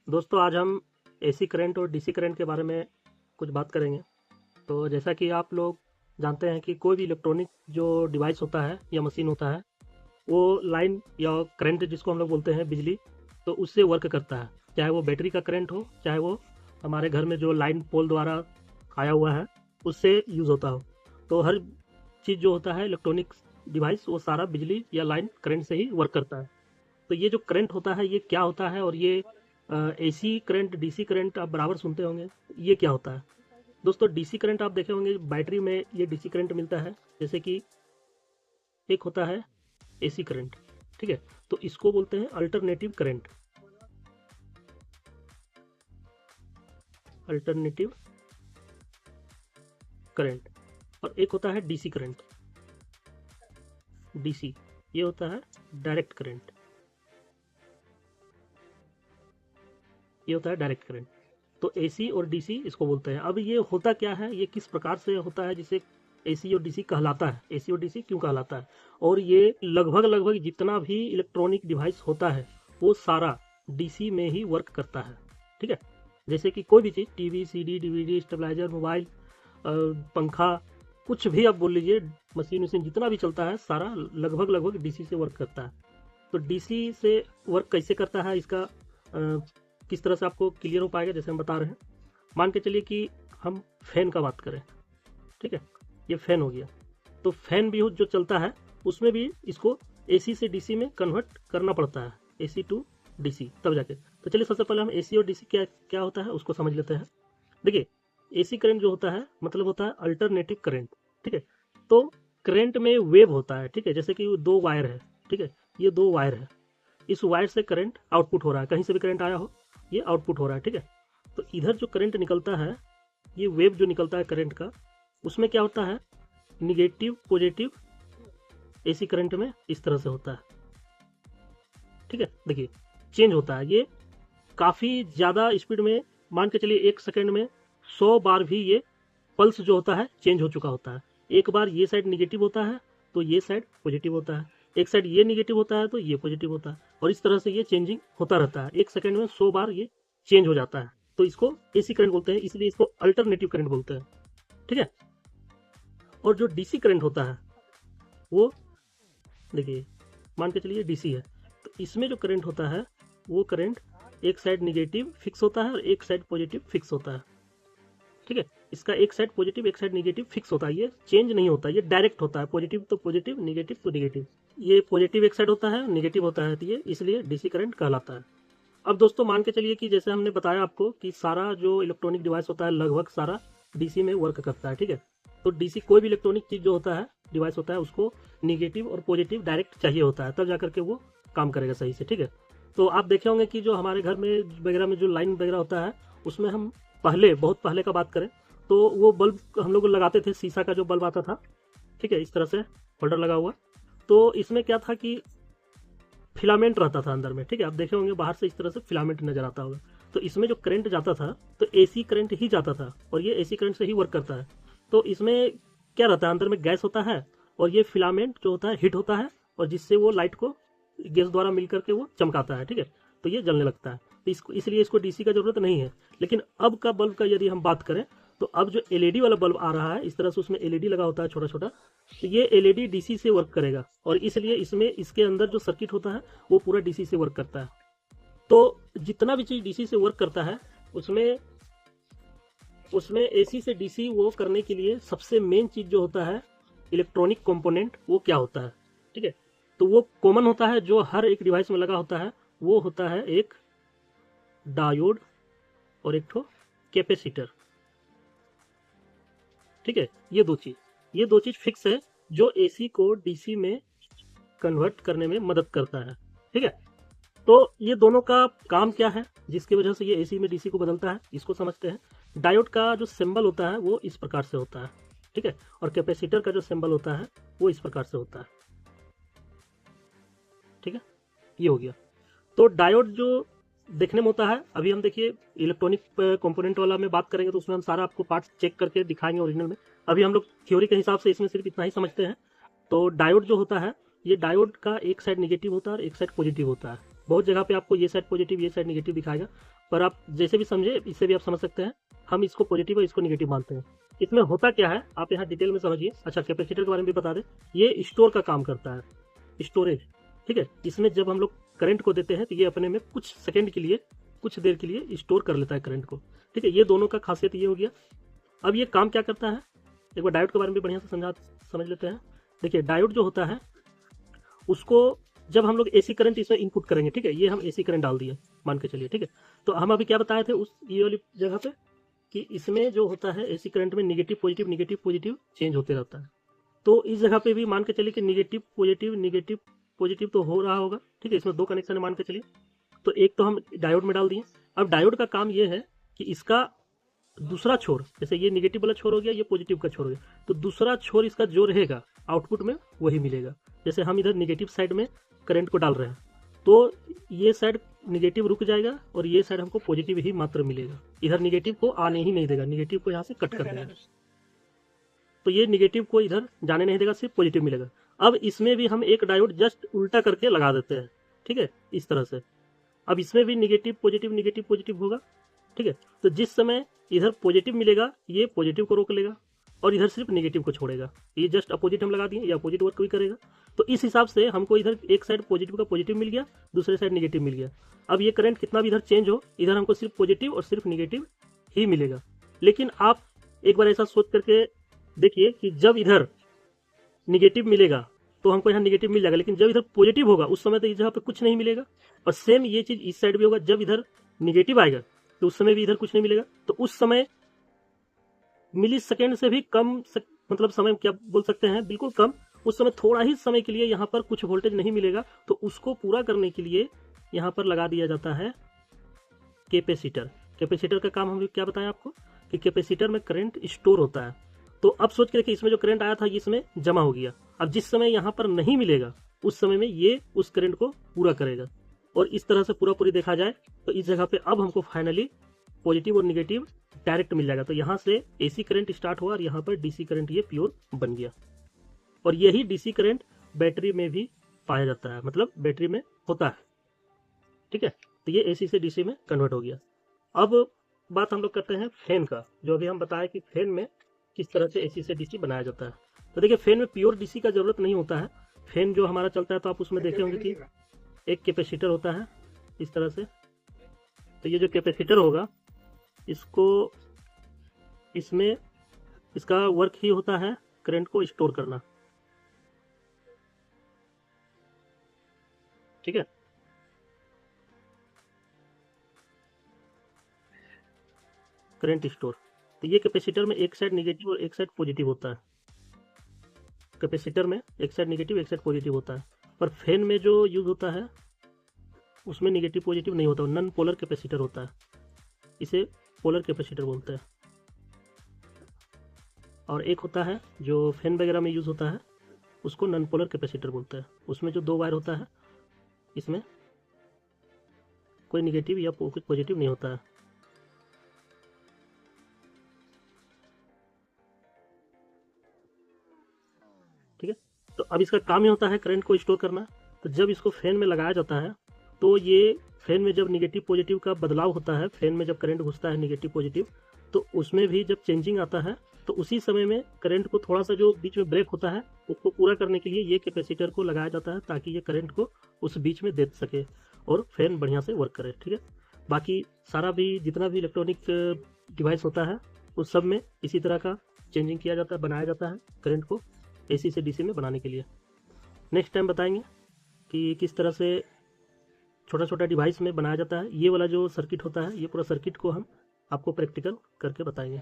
दोस्तों आज हम एसी करंट और डीसी करंट के बारे में कुछ बात करेंगे। तो जैसा कि आप लोग जानते हैं कि कोई भी इलेक्ट्रॉनिक जो डिवाइस होता है या मशीन होता है वो लाइन या करंट जिसको हम लोग बोलते हैं बिजली, तो उससे वर्क करता है। चाहे वो बैटरी का करंट हो, चाहे वो हमारे घर में जो लाइन पोल द्वारा आया हुआ है उससे यूज़ होता हो। तो हर चीज़ जो होता है इलेक्ट्रॉनिक डिवाइस वो सारा बिजली या लाइन करंट से ही वर्क करता है। तो ये जो करंट होता है ये क्या होता है, और ये एसी करंट डीसी करंट आप बराबर सुनते होंगे, ये क्या होता है। दोस्तों डीसी करंट आप देखे होंगे बैटरी में ये डीसी करंट मिलता है, जैसे कि एक होता है एसी करंट। ठीक है, तो इसको बोलते हैं अल्टरनेटिव करंट, अल्टरनेटिव करंट। और एक होता है डीसी करंट, डीसी ये होता है डायरेक्ट करंट, ये होता है डायरेक्ट करंट। तो एसी और डीसी इसको बोलते हैं। अब ये होता क्या है, ये किस प्रकार से होता है जिसे एसी और डीसी कहलाता है, एसी और डीसी क्यों कहलाता है, और ये लगभग लगभग जितना भी इलेक्ट्रॉनिक डिवाइस होता है वो सारा डीसी में ही वर्क करता है। ठीक है, जैसे कि कोई भी चीज़, TV, CD, DVD, stabiliser, mobile, पंखा, कुछ भी आप बोल लीजिए, मशीन वशीन जितना भी चलता है सारा लगभग लगभग डीसी से वर्क करता है। तो डीसी से वर्क कैसे करता है, इसका किस तरह से आपको क्लियर हो पाएगा, जैसे हम बता रहे हैं। मान के चलिए कि हम फैन का बात करें। ठीक है, ये फैन हो गया। तो फैन भी जो चलता है उसमें भी इसको एसी से डीसी में कन्वर्ट करना पड़ता है, एसी टू डीसी तब जाके। तो चलिए सबसे पहले हम एसी और डीसी क्या क्या होता है उसको समझ लेते हैं। देखिए, एसी करंट जो होता है मतलब होता है अल्टरनेटिव करंट। ठीक है, तो करंट में वेव होता है। ठीक है, जैसे कि दो वायर है। ठीक है, ये दो वायर है, इस वायर से करंट आउटपुट हो रहा है, कहीं से भी करंट आया हो ये आउटपुट हो रहा है। ठीक है, तो इधर जो करंट निकलता है, ये वेव जो निकलता है करंट का, उसमें क्या होता है, निगेटिव पॉजिटिव एसी करंट में इस तरह से होता है। ठीक है, देखिए चेंज होता है, ये काफ़ी ज़्यादा स्पीड में, मान के चलिए 1 सेकेंड में 100 बार भी ये पल्स जो होता है चेंज हो चुका होता है। एक बार ये साइड निगेटिव होता है तो ये साइड पॉजिटिव होता है, एक साइड ये निगेटिव होता है तो ये पॉजिटिव होता है, और इस तरह से ये चेंजिंग होता रहता है। 1 सेकेंड में 100 बार ये चेंज हो जाता है। तो इसको एसी करंट बोलते हैं, इसलिए इसको अल्टरनेटिव करंट बोलते हैं। ठीक है, और जो डीसी करंट होता है वो, देखिए मान के चलिए डीसी है, तो इसमें जो करंट होता है वो करंट एक साइड निगेटिव फिक्स होता है और एक साइड पॉजिटिव फिक्स होता है। ठीक है, इसका एक साइड पॉजिटिव एक साइड निगेटिव फिक्स होता है, ये चेंज नहीं होता, ये डायरेक्ट होता है, पॉजिटिव तो पॉजिटिव, निगेटिव तो निगेटिव। ये पॉजिटिव एक साइड होता है, निगेटिव होता है, तो ये इसलिए डीसी करंट कहलाता है। अब दोस्तों मान के चलिए कि जैसे हमने बताया आपको कि सारा जो इलेक्ट्रॉनिक डिवाइस होता है लगभग सारा डीसी में वर्क करता है। ठीक है, तो डीसी कोई भी इलेक्ट्रॉनिक चीज़ जो होता है, डिवाइस होता है, उसको निगेटिव और पॉजिटिव डायरेक्ट चाहिए होता है, तब जाकर के वो काम करेगा सही से। ठीक है, तो आप देखे होंगे कि जो हमारे घर में वगैरह में जो लाइन वगैरह होता है उसमें हम पहले, बहुत पहले का बात करें तो वो बल्ब हम लोग लगाते थे, शीशा का जो बल्ब आता था। ठीक है, इस तरह से होल्डर लगा हुआ, तो इसमें क्या था कि फिलामेंट रहता था अंदर में। ठीक है, आप देखे होंगे बाहर से इस तरह से फिलामेंट नजर आता होगा। तो इसमें जो करंट जाता था तो एसी करंट ही जाता था, और ये एसी करंट से ही वर्क करता है। तो इसमें क्या रहता है, अंदर में गैस होता है, और ये फिलामेंट जो होता है हीट होता है, और जिससे वो लाइट को गैस द्वारा मिल करके वो चमकाता है। ठीक है, तो ये जलने लगता है, तो इसको इसलिए इसको डीसी का जरूरत नहीं है। लेकिन अब का बल्ब का यदि हम बात करें तो अब जो एलईडी वाला बल्ब आ रहा है, इस तरह से उसमें एलईडी लगा होता है छोटा छोटा, तो ये एलईडी डीसी से वर्क करेगा, और इसलिए इसमें इसके अंदर जो सर्किट होता है वो पूरा डीसी से वर्क करता है। तो जितना भी चीज़ डीसी से वर्क करता है उसमें उसमें एसी से डीसी वो करने के लिए सबसे मेन चीज़ जो होता है इलेक्ट्रॉनिक कंपोनेंट, वो क्या होता है। ठीक है, तो वो कॉमन होता है जो हर एक डिवाइस में लगा होता है, वो होता है एक डायोड और एक ठो कैपेसिटर। ठीक है, ये दो चीज फिक्स है जो एसी को डीसी में कन्वर्ट करने में मदद करता है। ठीक है, तो ये दोनों का काम क्या है जिसकी वजह से ये एसी में डीसी को बदलता है, इसको समझते हैं। डायोड का जो सिंबल होता है वो इस प्रकार से होता है। ठीक है, और कैपेसिटर का जो सिंबल होता है वो इस प्रकार से होता है। ठीक है, ये हो गया। तो डायोड जो देखने में होता है, अभी हम देखिए इलेक्ट्रॉनिक कंपोनेंट वाला में बात करेंगे तो उसमें हम सारा आपको पार्ट्स चेक करके दिखाएंगे ओरिजिनल में। अभी हम लोग थ्योरी के हिसाब से इसमें सिर्फ इतना ही समझते हैं। तो डायोड जो होता है, ये डायोड का एक साइड निगेटिव होता है और एक साइड पॉजिटिव होता है। बहुत जगह पे आपको ये साइड पॉजिटिव ये साइड निगेटिव दिखाएगा, पर आप जैसे भी समझे इससे भी आप समझ सकते हैं। हम इसको पॉजिटिव और इसको निगेटिव मानते हैं। इसमें होता क्या है आप यहाँ डिटेल में समझिए। अच्छा, कैपेसिटर के बारे में भी बता दें, ये स्टोर का काम करता है, स्टोरेज। ठीक है, इसमें जब हम लोग करंट को देते हैं तो ये अपने में कुछ सेकंड के लिए, कुछ देर के लिए स्टोर कर लेता है करंट को। ठीक है, ये दोनों का खासियत ये हो गया। अब ये काम क्या करता है, एक बार डायोड के बारे में भी बढ़िया से समझ लेते हैं। देखिए, डायोड जो होता है उसको जब हम लोग एसी करंट इसमें इनपुट करेंगे, ठीक है, ये हम एसी करंट डाल दिए मान के चलिए। ठीक है, तो हम अभी क्या बताए थे उस ये वाली जगह पे कि इसमें जो होता है एसी करंट में निगेटिव पॉजिटिव चेंज होते रहता है। तो इस जगह पे भी मान के चलिए कि निगेटिव पॉजिटिव तो हो रहा होगा। ठीक है, इसमें दो कनेक्शन है मान के चलिए। तो एक तो हम डायोड में डाल दिए। अब डायोड का काम ये है कि इसका दूसरा छोर, जैसे ये निगेटिव वाला छोर हो गया, ये पॉजिटिव का छोर हो गया, तो दूसरा छोर इसका जो रहेगा आउटपुट में वही मिलेगा। जैसे हम इधर निगेटिव साइड में करंट को डाल रहे हैं तो ये साइड निगेटिव रुक जाएगा और ये साइड हमको पॉजिटिव ही मात्र मिलेगा। इधर निगेटिव को आने ही नहीं देगा, निगेटिव को यहाँ से कट कर देगा। तो ये निगेटिव को इधर जाने नहीं देगा, सिर्फ पॉजिटिव मिलेगा। अब इसमें भी हम एक डायोड जस्ट उल्टा करके लगा देते हैं। ठीक है, इस तरह से। अब इसमें भी निगेटिव पॉजिटिव होगा। ठीक है, तो जिस समय इधर पॉजिटिव मिलेगा ये पॉजिटिव को रोक लेगा और इधर सिर्फ नेगेटिव को छोड़ेगा। ये जस्ट अपोजिट हम लगा दिए, ये अपोजिट वर्क भी करेगा। तो इस हिसाब से हमको इधर एक साइड पॉजिटिव का पॉजिटिव मिल गया, दूसरे साइड नेगेटिव मिल गया। अब ये करंट कितना भी इधर चेंज हो, इधर हमको सिर्फ पॉजिटिव और सिर्फ नेगेटिव ही मिलेगा। लेकिन आप एक बार ऐसा सोच करके देखिए कि जब इधर निगेटिव मिलेगा तो हमको यहाँ निगेटिव मिल जाएगा, लेकिन जब इधर पॉजिटिव होगा उस समय तो इस जगह पे कुछ नहीं मिलेगा। और सेम ये चीज इस साइड भी होगा, जब इधर निगेटिव आएगा तो उस समय भी इधर कुछ नहीं मिलेगा। तो उस समय मिली सेकेंड से भी कम मतलब समय क्या बोल सकते हैं, बिल्कुल कम। उस समय थोड़ा ही समय के लिए यहाँ पर कुछ वोल्टेज नहीं मिलेगा, तो उसको पूरा करने के लिए यहाँ पर लगा दिया जाता है कैपेसिटर। कैपेसिटर का काम हम क्या बताएं आपको कि कैपेसिटर में करंट स्टोर होता है। तो अब सोच के देखिए, इसमें जो करंट आया था ये इसमें जमा हो गया। अब जिस समय यहाँ पर नहीं मिलेगा उस समय में ये उस करंट को पूरा करेगा। और इस तरह से पूरी देखा जाए तो इस जगह पे अब हमको फाइनली पॉजिटिव और निगेटिव डायरेक्ट मिल जाएगा। तो यहाँ से एसी करंट स्टार्ट हुआ और यहाँ पर डीसी करंट ये प्योर बन गया। और यही डीसी करंट बैटरी में भी पाया जाता है, मतलब बैटरी में होता है। ठीक है, तो ये एसी से डीसी में कन्वर्ट हो गया। अब बात हम लोग करते हैं फैन का, जो अभी हम बताया कि फैन में किस तरह से एसी से डीसी बनाया जाता है। तो देखिए, फैन में प्योर डीसी का जरूरत नहीं होता है। फैन जो हमारा चलता है तो आप उसमें देखे होंगे कि एक कैपेसिटर होता है इस तरह से। तो ये जो कैपेसिटर होगा इसको, इसमें इसका वर्क ही होता है करंट को स्टोर करना। ठीक है, करंट स्टोर। तो ये कैपेसिटर में एक साइड नेगेटिव और एक साइड पॉजिटिव होता है। कैपेसिटर में एक साइड नेगेटिव एक साइड पॉजिटिव होता है। पर फैन में जो यूज होता है उसमें नेगेटिव पॉजिटिव नहीं होता, नॉन पोलर कैपेसिटर होता है। इसे पोलर कैपेसिटर बोलते हैं। और एक होता है जो फैन वगैरह में यूज होता है, उसको नॉन पोलर कैपेसिटर बोलते हैं। उसमें जो दो वायर होता है, इसमें कोई नेगेटिव या कुछ पॉजिटिव नहीं होता है। ठीक है, तो अब इसका काम ही होता है करंट को स्टोर करना। तो जब इसको फैन में लगाया जाता है तो ये फैन में जब निगेटिव पॉजिटिव का बदलाव होता है, फैन में जब करंट घुसता है निगेटिव पॉजिटिव, तो उसमें भी जब चेंजिंग आता है तो उसी समय में करंट को थोड़ा सा जो बीच में ब्रेक होता है उसको पूरा करने के लिए ये कैपेसिटर को लगाया जाता है, ताकि ये करंट को उस बीच में दे सके और फैन बढ़िया से वर्क करे। ठीक है, बाकी सारा भी जितना भी इलेक्ट्रॉनिक डिवाइस होता है उस सब में इसी तरह का चेंजिंग किया जाता है, बनाया जाता है करंट को एसी से डीसी में बनाने के लिए। नेक्स्ट टाइम बताएंगे कि किस तरह से छोटा छोटा डिवाइस में बनाया जाता है। ये वाला जो सर्किट होता है, ये पूरा सर्किट को हम आपको प्रैक्टिकल करके बताएंगे।